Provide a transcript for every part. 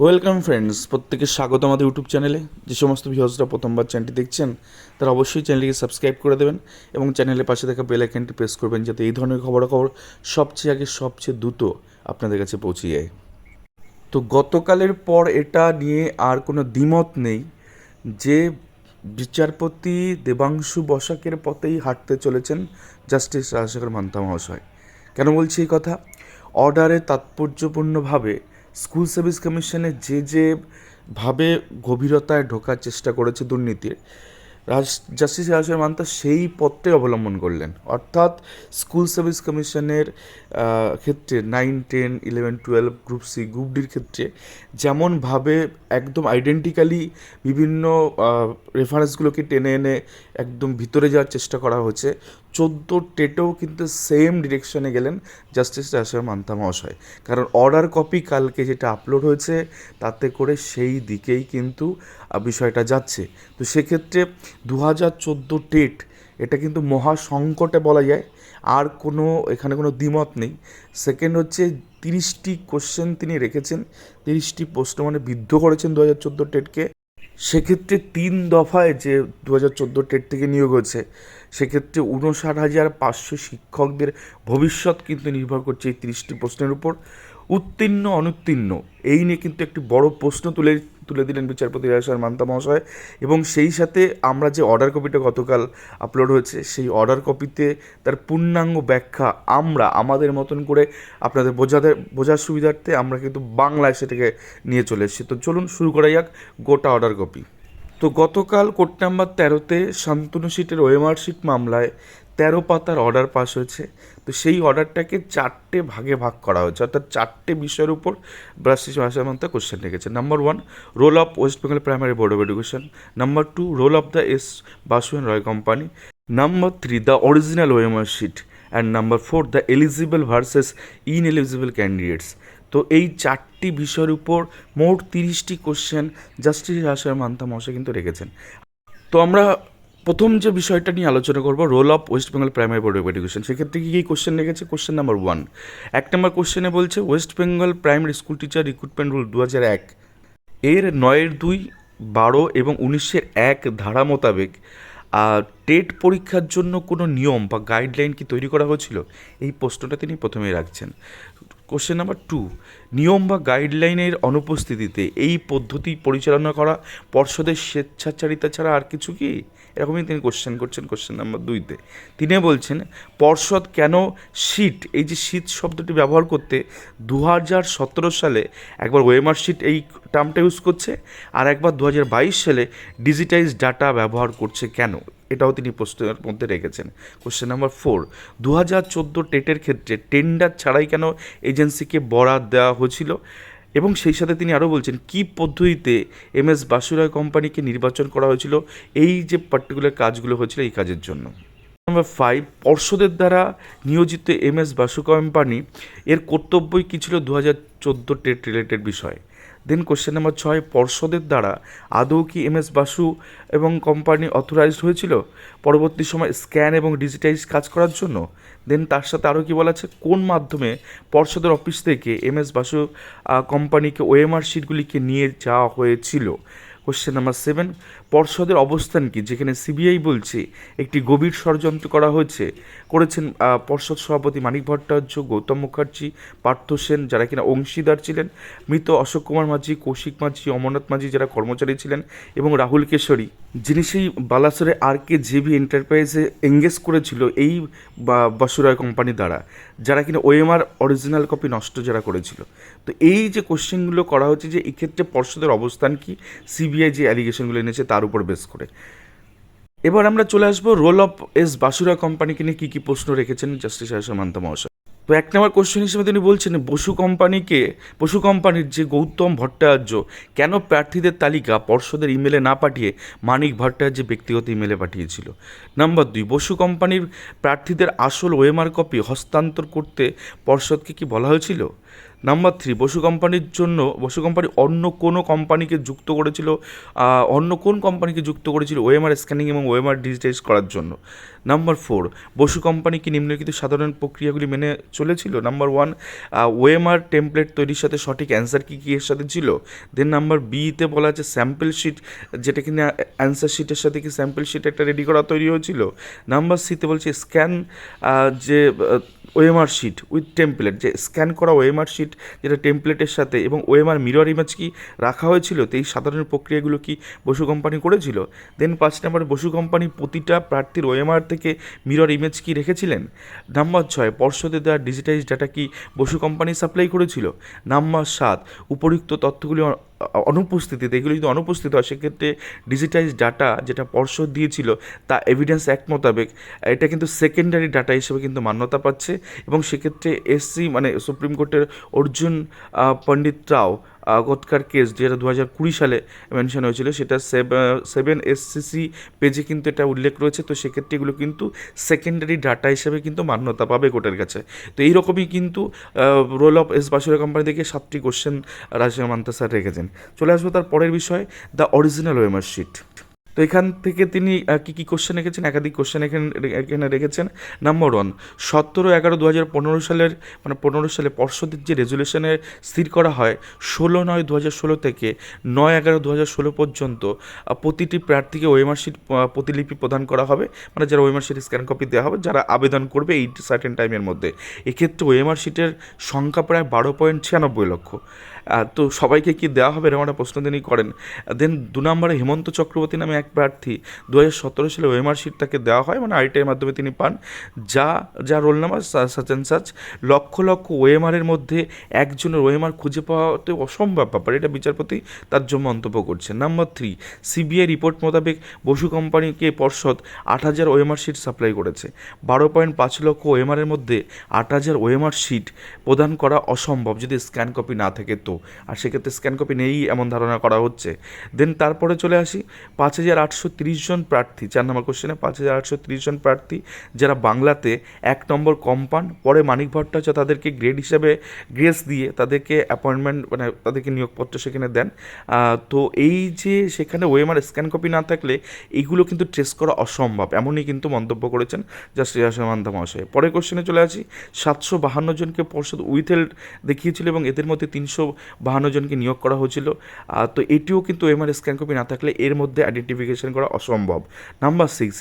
Welcome friends, প্রত্যেকে স্বাগত আমাদের ইউটিউব চ্যানেলে। যে সমস্ত ভিউয়ার্সরা প্রথমবার চ্যানেলটি দেখছেন তারা অবশ্যই চ্যানেলটিকে সাবস্ক্রাইব করে দেবেন এবং চ্যানেলের পাশে থাকা বেল আইকনটি প্রেস করবেন, যাতে এই ধরনের খবরাখবর সবচেয়ে আগে সবচেয়ে দ্রুত আপনাদের কাছে পৌঁছে যায়। তো গতকালের পর এটা নিয়ে আর কোনো দ্বিমত নেই যে বিচারপতি দেবাংশু বসাকের পথেই হাঁটতে চলেছেন জাস্টিস রাজশেখর মান্তা মহাশয়। কেন বলছি এই কথা? অর্ডারে তাৎপর্যপূর্ণভাবে স্কুল সার্ভিস কমিশনে যে ভাবে গভীরতায় ঢোকার চেষ্টা করেছে দুর্নীতির, জাস্টিস রাজশেখর মান্তা সেই পথটাই অবলম্বন করলেন। অর্থাৎ স্কুল সার্ভিস কমিশনের ক্ষেত্রে 9, 10, 11, 12, গ্রুপ সি, গ্রুপ ডির ক্ষেত্রে যেমনভাবে একদম আইডেন্টিক্যালি বিভিন্ন রেফারেন্সগুলোকে টেনে এনে একদম ভিতরে যাওয়ার চেষ্টা করা হয়েছে, 14 টেটেও কিন্তু সেম ডিরেকশনে গেলেন জাস্টিস রাজশেখর মান্তা মহাশয়। কারণ অর্ডার কপি কালকে যেটা আপলোড হয়েছে তাতে করে সেই দিকেই কিন্তু বিষয়টা যাচ্ছে। তো সেক্ষেত্রে 2014 টেট এটা কিন্তু মহা সংকটে বলা যায়, আর কোনো এখানে কোনো দ্বিমত নেই। সেকেন্ড হচ্ছে 30টি কোশ্চেন তিনি রেখেছেন, 30টি প্রশ্ন মানে বিদ্ধ করেছেন 2014 টেটকে। সেক্ষেত্রে 3 দফায় যে 2014 টেট থেকে নিয়োগ হয়েছে, সেক্ষেত্রে 59,500 শিক্ষকদের ভবিষ্যৎ কিন্তু নির্ভর করছে এই 30টি প্রশ্নের উপর। উত্তীর্ণ অনুত্তীর্ণ এই নিয়ে কিন্তু একটি বড় প্রশ্ন তুলে দিলেন বিচারপতি রাজশেখর মান্তা মহাশয়। এবং সেই সাথে আমরা যে অর্ডার কপিটা গতকাল আপলোড হয়েছে, সেই অর্ডার কপিতে তার পূর্ণাঙ্গ ব্যাখ্যা আমরা আমাদের মতন করে আপনাদের বোঝার সুবিধার্থে আমরা কিন্তু বাংলায় সেটাকে নিয়ে চলে এসেছি। তো চলুন শুরু করা যাক গোটা অর্ডার কপি। তো গতকাল কোর্ট নাম্বার 13-তে শান্তনু সিটের ওএমআর শিট মামলায় 13 পাতার অর্ডার পাস হয়েছে। তো সেই অর্ডারটাকে 4টে ভাগে ভাগ করা হয়েছে, অর্থাৎ 4টে বিষয়ের উপর জাস্টিস রাজশেখর মান্তা কোশ্চেন রেখেছে। Number 1, role of West Bengal primary board of education. Number 2, role of the S Basu and Roy company. Number 3, the original OMR sheet. And number 4, the eligible versus ineligible candidates. তো এই 4টি বিষয়ের উপর মোট 30টি কোশ্চেন জাস্টিস রাজশেখর মান্তা মহাশয় কিন্তু রেখেছেন। তো আমরা প্রথম যে বিষয়টা নিয়ে আলোচনা করবো, role of West Bengal primary board of education. সেক্ষেত্রে কী কী কোশ্চেন রেখেছে? কোশ্চেন নাম্বার 1, 1 নম্বর কোশ্চেনে বলছে West Bengal primary school teacher recruitment rule 2001 এর 9-2, 12 এবং 19-1 ধারা মোতাবেক টেট পরীক্ষার জন্য কোনো নিয়ম বা গাইডলাইন কি তৈরি করা হয়েছিল? এই প্রশ্নটা তিনি প্রথমেই রাখছেন। কোশ্চেন নাম্বার 2, নিয়ম বা গাইডলাইনের অনুপস্থিতিতে এই পদ্ধতি পরিচালনা করা পর্ষদের স্বেচ্ছাচারিতা ছাড়া আর কিছু কি? এরকমই তিনি কোশ্চেন করছেন কোশ্চেন নাম্বার 2-তে। তিনি বলছেন পর্ষদ কেন শিট, এই যে শিট শব্দটি ব্যবহার করতে 2017 সালে একবার ওএমআর শিট এই টার্মটা ইউজ করছে, আর একবার 2022 সালে ডিজিটাইজ ডাটা ব্যবহার করছে কেন? এটাও তিনি প্রশ্নের মধ্যে রেখেছেন। কোশ্চেন নাম্বার 4, 2014 টেটের ক্ষেত্রে টেন্ডার ছাড়াই কেন এজেন্সিকে বরাদ দেওয়া হয়েছিল? এবং সেই সাথে তিনি আরও বলছেন কী পদ্ধতিতে এমএস বাসুরায় কোম্পানিকে নির্বাচন করা হয়েছিল এই যে পার্টিকুলার কাজগুলো হয়েছিল এই কাজের জন্য। নাম্বার 5, পর্ষদের দ্বারা নিয়োজিত এমএস বাসু কোম্পানি এর কর্তব্যই কী ছিল 2014 টেট রিলেটেড বিষয়। দেন কোশ্চেন নাম্বার 6, পর্ষদের দ্বারা আদৌ কি এমএস বাসু এবং কোম্পানি অথরাইজড হয়েছিল পরবর্তী সময় স্ক্যান এবং ডিজিটাইজ কাজ করার জন্য? দেন তার সাথে আরও কী বলা আছে, কোন মাধ্যমে পর্ষদের অফিস থেকে এমএস বাসু কোম্পানিকে ওএমআর শিটগুলিকে নিয়ে যাওয়া হয়েছিল? কোশ্চেন নাম্বার 7, পর্ষদের অবস্থান কি যেখানে সিবিআই বলছে একটি গভীর ষড়যন্ত্র করেছেন পর্ষদ সভাপতি মানিক ভট্টাচার্য, গৌতম মুখার্জি, পার্থ সেন, যারা কিনা অংশীদার ছিলেন, মৃত অশোক কুমার মাঝি, কৌশিক মাঝি, অমরনাথ মাঝি যারা কর্মচারী ছিলেন, এবং রাহুল কেশরী যিনি সেই বালাসরে RKJV এন্টারপ্রাইজে এঙ্গেজ করেছিল এই বাসুরায় কোম্পানি দ্বারা, যারা কিনা ওএমআর অরিজিনাল কপি নষ্ট যারা করেছিল। তো এই যে কোশ্চেনগুলো করা হচ্ছে যে এক্ষেত্রে পর্ষদের অবস্থান কি, সিবিআই যে অ্যালিগেশনগুলো এনেছে তার উপর বেস করে। এবার আমরা চলে আসবো রোল অফ এস বাসুরা কোম্পানিকে নিয়ে কী কী প্রশ্ন রেখেছেন জাস্টিস রাজশেখর মান্তা মহাশয়। তো 1 নম্বর কোশ্চেন হিসেবে তিনি বলছেন বসু কোম্পানির যে গৌতম ভট্টাচার্য কেন প্রার্থীদের তালিকা পর্ষদের ইমেলে না পাঠিয়ে মানিক ভট্টাচার্যের ব্যক্তিগত ইমেলে পাঠিয়েছিল? নাম্বার 2, বসু কোম্পানির প্রার্থীদের আসল ওএমআর কপি হস্তান্তর করতে পর্ষদকে কি বলা হয়েছিল? নাম্বার 3, বসু কোম্পানি অন্য কোনো কোম্পানিকে যুক্ত করেছিল, অন্য কোন কোম্পানিকে যুক্ত করেছিল ওএমআর স্ক্যানিং এবং ওএমআর ডিজিটাইজ করার জন্য? নাম্বার 4, বসু কোম্পানি কি নিম্নলিখিত সাধারণ প্রক্রিয়াগুলি মেনে চলেছিল? নাম্বার 1, ওএমআর টেমপ্লেট তৈরির সাথে সঠিক অ্যান্সার কী কী এর সাথে ছিল? দেন নাম্বার বিতে বলা আছে স্যাম্পল শিট, যেটা কিনা অ্যান্সার শিটের সাথে কি স্যাম্পল শিট একটা রেডি করা তৈরি হয়েছিল? নাম্বার সিতে বলছে স্ক্যান, যে ওএমআর শিট উইথ টেমপ্লেট, যে স্ক্যান করা ওএমআর শিট যেটা টেমপ্লেটের সাথে এবং ওএমআর মিরর ইমেজ কি রাখা হয়েছিল, তো এই সাধারণ প্রক্রিয়াগুলো কি বসু কোম্পানি করেছিল? দেন 5 নম্বরে বসু কোম্পানি প্রতিটা প্রার্থীর ওএমআর থেকে মিরর ইমেজ কি রেখেছিলেন? নাম্বার 6, পর্ষদে দেওয়া ডিজিটাইজ ডাটা কি বসু কোম্পানি সাপ্লাই করেছিল? নাম্বার 7, উপরিউক্ত তথ্যগুলি অনুপস্থিতিতে, এগুলো যদি অনুপস্থিত হয় সেক্ষেত্রে ডিজিটাইজ ডাটা যেটা পর্ষদ দিয়েছিল তা এভিডেন্স অ্যাক্ট মোতাবেক এটা কিন্তু সেকেন্ডারি ডাটা হিসেবে কিন্তু মান্যতা পাচ্ছে, এবং সেক্ষেত্রে এসসি মানে সুপ্রিম কোর্টের অর্জুন পণ্ডিত রাও গতকার কেস যেটা 2020 সালে মেনশন হয়েছিল, সেটা 7 SCC পেজে কিন্তু এটা উল্লেখ রয়েছে। তো সেক্ষেত্রে এগুলো কিন্তু সেকেন্ডারি ডাটা হিসেবে কিন্তু মান্যতা পাবে কোর্টের কাছে। তো এইরকমই কিন্তু রোল অফ এস বাসুরা কোম্পানি থেকে 7টি কোশ্চেন রাজশাহী মান্তা স্যার রেখেছেন। চলে আসবো তার পরের বিষয়, দ্য অরিজিনাল ওএমআর শিট। তো এখান থেকে তিনি কী কী কোশ্চেন রেখেছেন, একাধিক কোশ্চেন এখানে রেখেছেন। নাম্বার 1, 17/11/2015 সালের 15 সালে পর্ষদের যে রেজুলেশনে স্থির করা হয় 16/9/2016 থেকে 9/11/2016 পর্যন্ত প্রতিটি প্রার্থীকে ওএমআর শিট প্রতিলিপি প্রদান করা হবে, মানে যারা ওএমআর শিট স্ক্যান কপি দেওয়া হবে যারা আবেদন করবে এই সার্টেন টাইমের মধ্যে। এক্ষেত্রে ওএমআর শিটের সংখ্যা প্রায় 12.96 লক্ষ। তো সবাইকে কি দেওয়া হবে এরকম একটা প্রশ্ন তিনি করেন। দেন 2 নম্বরে হেমন্ত চক্রবর্তী নামে এক প্রার্থী 2017 সালে ওএমআর শিট তাকে দেওয়া হয়, মানে আইটিআইয়ের মাধ্যমে তিনি পান, যা roll number such and such. Lakh lakh ওএমআরের মধ্যে একজনের ওএমআর খুঁজে পাওয়াতে অসম্ভব ব্যাপার, এটা বিচারপতি তার জন্য মন্তব্য করছেন। নাম্বার 3, সিবিআই রিপোর্ট মোতাবেক বসু কোম্পানিকে পর্ষদ 8,000 ওএমআর শিট সাপ্লাই করেছে। 12.5 লক্ষ ওএমআরের মধ্যে 8,000 ওএমআর শিট প্রদান করা অসম্ভব যদি স্ক্যান কপি না থাকে, তো আর সেক্ষেত্রে স্ক্যান কপি নেই এমন ধারণা করা হচ্ছে। দেন তারপরে চলে আসি 5,830 জন প্রার্থী, 4 নম্বর কোশ্চেনে 5,830 জন প্রার্থী যারা বাংলাতে 1 নম্বর কম পান, পরে মানিক ভট্টাচার্য তাদেরকে গ্রেস দিয়ে তাদেরকে অ্যাপয়েন্টমেন্ট মানে তাদেরকে নিয়োগপত্র সেখানে দেন। তো এই যে সেখানে ওএমআর স্ক্যান কপি না থাকলে এইগুলো কিন্তু ট্রেস করা অসম্ভব, এমনই কিন্তু মন্তব্য করেছেন জাস্টিস রাজশাহী মহাশয়। পরের কোশ্চেনে চলে আসি 752 জনকে পর্ষদ উইথহেল্ড দেখিয়েছিল এবং এদের মধ্যে 352 জনকে নিয়োগ করা হয়েছিল। তো এটিও কিন্তু ওএমআর স্ক্যান কপি না থাকলে এর মধ্যে আইডেন্টিফিকেশন করা অসম্ভব। নাম্বার 6,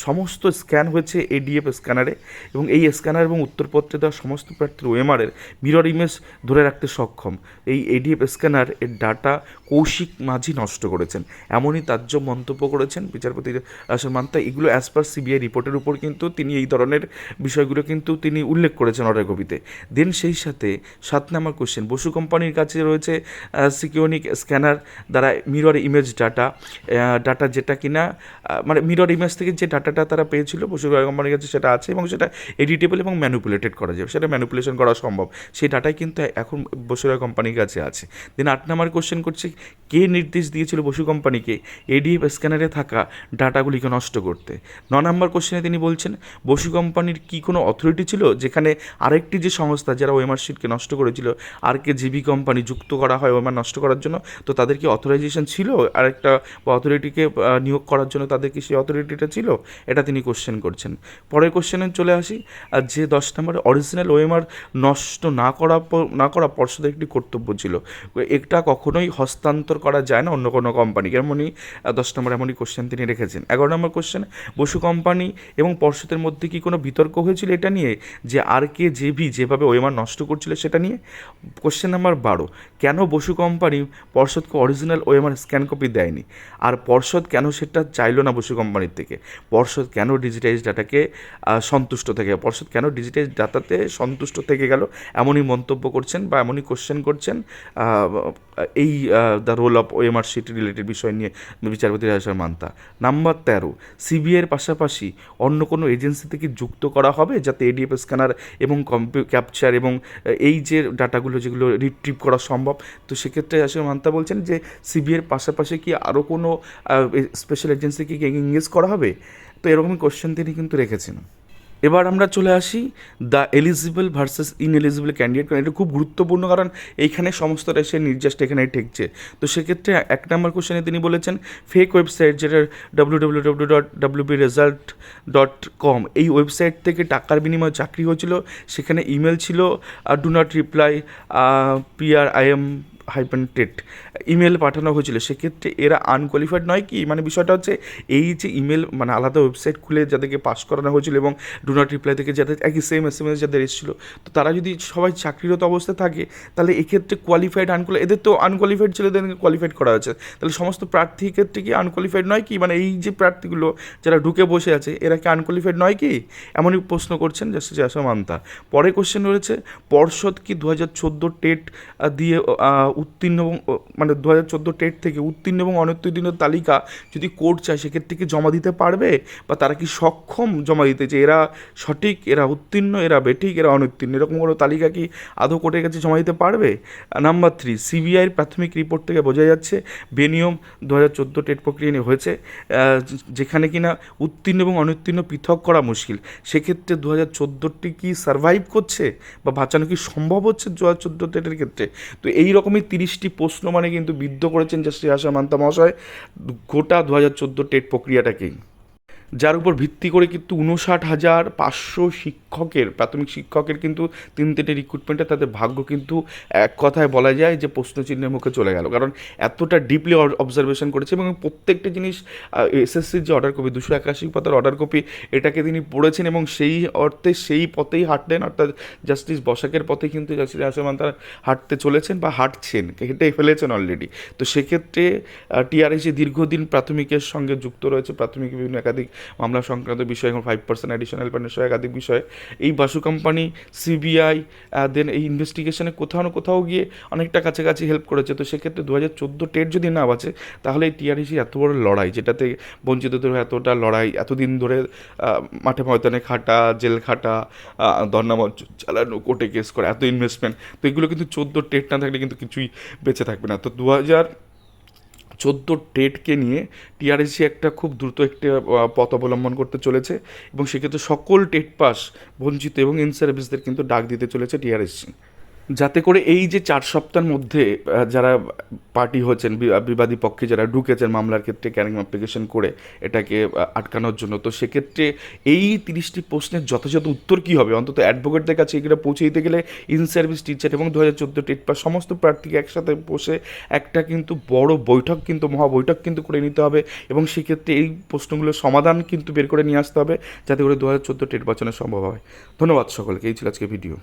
সমস্ত স্ক্যান হয়েছে এডিএফ স্ক্যানারে এবং এই স্ক্যানার এবং উত্তরপত্রে দেওয়া সমস্ত প্রার্থীর ওএমআরের মিরর ইমেজ ধরে রাখতে সক্ষম। এই এডিএফ স্ক্যানার এর ডাটা কৌশিক মাঝি নষ্ট করেছেন, এমনই তাজ্জব মন্তব্য করেছেন বিচারপতি রাজশাহী মান্তা। এগুলো অ্যাজ পার সিবিআই রিপোর্টের উপর কিন্তু তিনি এই ধরনের বিষয়গুলো কিন্তু তিনি উল্লেখ করেছেন অর্ডার কপিতে। দেন সেই সাথে 7 নম্বর কোশ্চেন, বসু কোম্পানির কাছে রয়েছে সিকিউনিক স্ক্যানার দ্বারা মিরর ইমেজ ডাটা যেটা কিনা মানে মিরর ইমেজ থেকে যে ডাটাটা তারা পেয়েছিল বসু কোম্পানির কাছে সেটা আছে এবং সেটা এডিটেবল এবং ম্যানিপুলেটেড করা যাবে, সেটা ম্যানিপুলেশন করা সম্ভব, সেই ডাটাই কিন্তু এখন বসুরা কোম্পানির কাছে আছে। দেন 8 নম্বর কোশ্চেন করছে কে নির্দেশ দিয়েছিল বসু কোম্পানিকে এডিএফ স্ক্যানারে থাকা ডাটাগুলিকে নষ্ট করতে? 9 নম্বর কোশ্চেনে তিনি বলছেন বসু কোম্পানির কি কোনো অথরিটি ছিল যেখানে আরেকটি যে সংস্থা যারা ওএমআর শিটকে নষ্ট করেছিল RKGB কোম্পানি যুক্ত করা হয় ওএমআর নষ্ট করার জন্য, তো তাদের কি অথরাইজেশন ছিল আরেকটা অথরিটিকে নিয়োগ করার জন্য, তাদের কি সেই অথরিটিটা ছিল? এটা তিনি কোশ্চেন করছেন। পরের কোশ্চেনে চলে আসি যে 10 নম্বরে অরিজিনাল ওএমআর নষ্ট না করা পর্ষদের একটি কর্তব্য ছিল, এটা কখনোই হস্তান্তর করা যায় না অন্য কোনো কোম্পানিকে, এমনই 10 নম্বর এমনই কোশ্চেন তিনি রেখেছেন। 11 নম্বর কোশ্চেন, বসু কোম্পানি এবং পর্ষদের মধ্যে কি কোনো বিতর্ক হয়েছিল এটা নিয়ে যে RKGB যেভাবে ওএমআর নষ্ট করছিল সেটা নিয়ে? কোশ্চেন নাম্বার 12, কেন বসু কোম্পানি পর্ষদকে অরিজিনাল ওএমআর স্ক্যান কপি দেয়নি, আর পর্ষদ কেন সেটা চাইলো না বসু কোম্পানির থেকে? পর্ষদ কেন ডিজিটাইজ ডাটাকে সন্তুষ্ট থেকে পর্ষদ কেন ডিজিটাইজ ডাটাতে সন্তুষ্ট থেকে গেল, এমনই মন্তব্য করছেন বা এমনই কোশ্চেন করছেন এই the role of OMR sheet related বিষয় নিয়ে বিচারপতি রাজশাহী মান্তা। নাম্বার 13, সিবিআইয়ের পাশাপাশি অন্য কোনো এজেন্সি থেকে যুক্ত করা হবে যাতে এডিএফ স্ক্যানার এবং ক্যাপচার এবং এই যে ডাটাগুলো যেগুলো রিট্রিভ করা সম্ভব, তো সেক্ষেত্রে রাজশাহী মান্তা বলছেন যে সিবিআইয়ের পাশাপাশি কি আরও কোনো স্পেশাল এজেন্সিকে এঙ্গেজ করা হবে? তো এরকমই কোশ্চেন তিনি কিন্তু রেখেছেন। এবার আমরা চলে আসি the eligible versus ineligible candidate, কারণ এটা খুব গুরুত্বপূর্ণ, কারণ এইখানে সমস্ত রাশিয়ার নির্যাসটা এখানে ঠেকছে। তো সেক্ষেত্রে 1 নম্বর কোশ্চেনে তিনি বলেছেন ফেক ওয়েবসাইট, যেটা www.wpresult.com, এই ওয়েবসাইট থেকে টাকার বিনিময়ে চাকরি হয়েছিল। সেখানে ইমেল ছিল do not reply PRIM -TET email পাঠানো হয়েছিল। সেক্ষেত্রে এরা আনকোয়ালিফাইড নয় কি? মানে বিষয়টা হচ্ছে এই যে ইমেল, মানে আলাদা ওয়েবসাইট খুলে যাদেরকে পাস করানো হয়েছিল এবং ডু নট রিপ্লাই থেকে যাদের একই সেম SMS যাদের এসেছিলো, তো তারা যদি সবাই চাকরিরত অবস্থায় থাকে, তাহলে এক্ষেত্রে কোয়ালিফাইড এদের তো আনকোয়ালিফাইড ছিল, এদেরকে কোয়ালিফাইড করা হয়েছে। তাহলে সমস্ত প্রার্থীর ক্ষেত্রে কি আনকোয়ালিফাইড নয় কি? মানে এই যে প্রার্থীগুলো যারা ঢুকে বসে আছে, এরা কি আনকোয়ালিফাইড নয় কি? এমনই প্রশ্ন করছেন জাস্টিস মান্তা। পরে কোশ্চেন রয়েছে পর্ষদ কি 2014 টেট দিয়ে উত্তীর্ণ এবং মানে 2014 টেট থেকে উত্তীর্ণ এবং অনুত্তীর্ণ তালিকা যদি কোর্ট চায়, সেক্ষেত্রে কি জমা দিতে পারবে, বা তারা কি সক্ষম জমা দিতে, যে এরা সঠিক, এরা উত্তীর্ণ, এরা বেঠিক, এরা অনুত্তীর্ণ, এরকম কোনো তালিকা কি আদৌ কোর্টের কাছে জমা দিতে পারবে? নাম্বার 3, CBIয়ের প্রাথমিক রিপোর্ট থেকে বোঝা যাচ্ছে বেনিয়ম 2014 টেট প্রক্রিয়া নিয়ে হয়েছে, যেখানে কিনা উত্তীর্ণ এবং অনুত্তীর্ণ পৃথক করা মুশকিল। সেক্ষেত্রে 2014টি কি সার্ভাইভ করছে বা বাঁচানো কি সম্ভব হচ্ছে 2014 টেটের ক্ষেত্রে? তো এই রকমই 30টি প্রশ্ন মানে কিন্তু বিদ্ধ করেছেন জাস্টিস আশা মান্তা মহাশয় গোটা 2014 টেট প্রক্রিয়াটাকেই, যার উপর ভিত্তি করে কিন্তু 59,500 শিক্ষকের, প্রাথমিক শিক্ষকের কিন্তু 3টে রিক্রুটমেন্টে তাদের ভাগ্য কিন্তু এক কথায় বলা যায় যে প্রশ্নচিহ্নের মুখে চলে গেল, কারণ এতটা ডিপলি অবজারভেশন করেছে এবং প্রত্যেকটা জিনিস SSCর যে অর্ডার কপি 281 পাতার অর্ডার কপি, এটাকে তিনি পড়েছেন এবং সেই অর্থে সেই পথেই হাঁটলেন, অর্থাৎ জাস্টিস বসাকের পথে কিন্তু জাস্টিস আসামান তারা হাঁটতে চলেছেন বা হাঁটছেন, হেঁটেই ফেলেছেন অলরেডি। তো সেক্ষেত্রে TRSC দীর্ঘদিন প্রাথমিকের সঙ্গে যুক্ত রয়েছে, প্রাথমিক বিভিন্ন একাধিক মামলা সংক্রান্ত বিষয়, এবং 5% অ্যাডিশনাল পেমেন্ট সহ একাধিক বিষয়ে এই বাসু কোম্পানি, CBI দেন এই ইনভেস্টিগেশনে কোথাও না কোথাও গিয়ে অনেকটা কাছাকাছি হেল্প করেছে। তো সেক্ষেত্রে 2014 টেট যদি না বাঁচে, তাহলে এই TRSC এত বড় লড়াই, যেটাতে বঞ্চিতদের এতটা লড়াই, এতদিন ধরে মাঠে ময়দানে খাটা, জেল খাটা, ধর্নামঞ্চ চালানো, কোর্টে কেস করা, এত ইনভেস্টমেন্ট, তো এগুলো কিন্তু 14 টেট না থাকলে কিন্তু কিছুই বেঁচে থাকবে না। তো 2014 টেটকে নিয়ে TRSC একটা খুব দ্রুত একটা পথ অবলম্বন করতে চলেছে, এবং সেক্ষেত্রে সকল টেট পাস বঞ্চিত এবং ইন সার্ভিসদের কিন্তু ডাক দিতে চলেছে TRSC, যাতে করে এই যে 4 সপ্তাহের মধ্যে যারা পার্টি হচ্ছেন, বিবাদী পক্ষে যারা ঢুকেছেন মামলার ক্ষেত্রে ক্যারিং অ্যাপ্লিকেশন করে এটাকে আটকানোর জন্য, তো সেক্ষেত্রে এই 30টি প্রশ্নের যথাযথ উত্তর কী হবে, অন্তত অ্যাডভোকেটদের কাছে এগুলো পৌঁছে দিতে গেলে ইন সার্ভিস টিচার এবং 2014 টেট পাস সমস্ত প্রার্থীকে একসাথে বসে একটা কিন্তু বড় বৈঠক, কিন্তু মহা বৈঠক কিন্তু করে নিতে হবে, এবং সেক্ষেত্রে এই প্রশ্নগুলোর সমাধান কিন্তু বের করে নিয়ে আসতে হবে, যাতে করে 2014 টেট বাঁচানো সম্ভব হয়। ধন্যবাদ সকলকে, এই ছিল আজকে ভিডিও।